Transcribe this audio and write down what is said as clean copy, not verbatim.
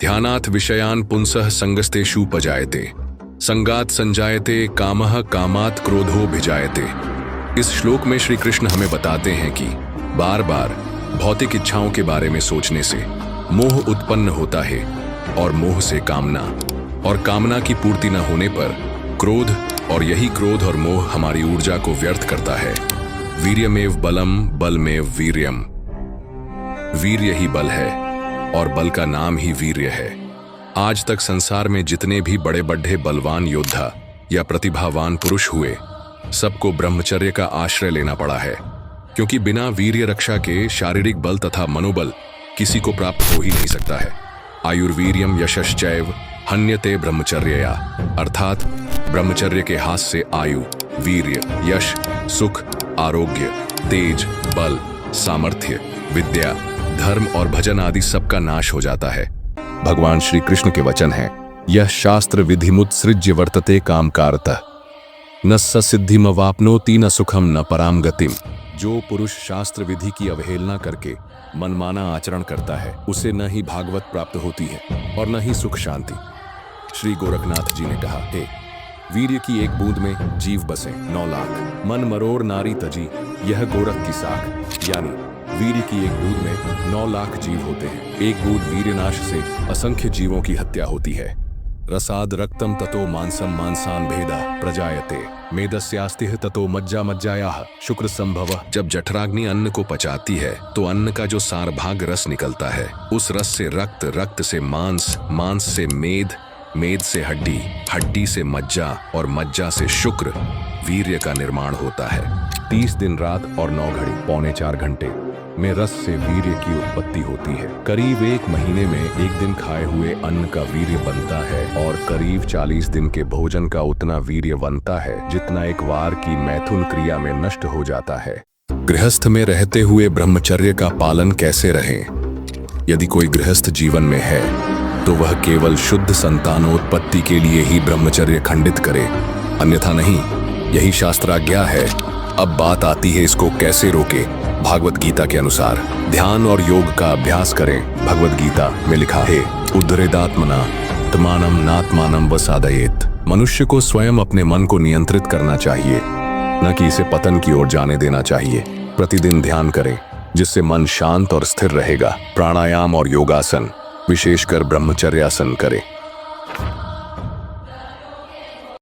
ध्यानात् विषयान् पुंसः संगस्तेषु पजायते, संगात संजायते कामः कामात् क्रोधो भिजायते। इस श्लोक में श्री कृष्ण हमें बताते हैं कि बार बार भौतिक इच्छाओं के बारे में सोचने से मोह उत्पन्न होता है और मोह से कामना, और कामना की पूर्ति न होने पर क्रोध, और यही क्रोध और मोह हमारी ऊर्जा को व्यर्थ करता है। वीर्यमेव बलम बलमेव वीर्यम। वीर्य ही बल है और बल का नाम ही वीर्य है। आज तक संसार में जितने भी बड़े बड़े बलवान योद्धा या प्रतिभावान पुरुष हुए, सबको ब्रह्मचर्य का आश्रय लेना पड़ा है, क्योंकि बिना वीर्य रक्षा के शारीरिक बल तथा मनोबल किसी को प्राप्त हो ही नहीं सकता है। आयुर्वीर्यम यशश्चैव हन्यते ब्रह्मचर्यया, अर्थात ब्रह्मचर्य के हाथ से आयु, वीर्य, यश, सुख, आरोग्य, तेज, बल, सामर्थ्य, विद्या, धर्म और भजन आदि सबका नाश हो जाता है। भगवान श्री कृष्ण के वचन हैं, यह शास्त्र विधिमुत्सृज्य वर्तते कामकारतः न स सिद्धिमवाप्नोति न सुखम न पराम गतिम। जो पुरुष शास्त्र विधि की अवहेलना करके मनमाना आचरण करता है, उसे न ही भागवत प्राप्त होती है और न ही सुख शांति। श्री गोरखनाथ जी ने कहा, हे वीर्य की एक बूंद में जीव बसे 9 लाख, मन मरोड़ नारी तजी यह गोरख की साख। यानी वीर्य की एक बूंद में 9 लाख जीव होते हैं। एक बूंद वीर्यनाश से असंख्य जीवों की हत्या होती है। रसाद रक्तम ततो मांसम मांसान भेदा प्रजायते, मेदस्यास्तिह ततो मज्जा मज्जायाः शुक्र संभव। जब जठराग्नि अन्न को पचाती है तो अन्न का जो सारभाग रस निकलता है, उस रस से रक्त, रक्त से मांस, मांस से मेद, मेद से हड्डी, हड्डी से मज्जा और मज्जा से शुक्र, वीर्य का निर्माण होता है। 30 दिन रात और 9 घड़ी पौने 4 घंटे में रस से वीर्य की उत्पत्ति होती है। करीब 1 महीने में एक दिन खाए हुए अन्न का वीर्य बनता है और करीब 40 दिन के भोजन का उतना वीर्य बनता है जितना एक वार की मैथुन क्रिया में नष्ट हो जाता है। गृहस्थ में रहते हुए ब्रह्मचर्य का पालन कैसे रहे? यदि कोई गृहस्थ जीवन में है तो वह केवल शुद्ध संतानोत्पत्ति के लिए ही ब्रह्मचर्य खंडित करे, अन्यथा नहीं। यही शास्त्राज्ञा है। अब बात आती है इसको कैसे रोके। भागवत गीता के अनुसार ध्यान और योग का अभ्यास करें। भगवत गीता में लिखा है, उद्धरेदात्मना तमानम नात्मानम वसादयेत। मनुष्य को स्वयं अपने मन को नियंत्रित करना चाहिए, न कि इसे पतन की ओर जाने देना चाहिए। प्रतिदिन ध्यान करें जिससे मन शांत और स्थिर रहेगा। प्राणायाम और योगासन, विशेषकर ब्रह्मचर्यासन करें।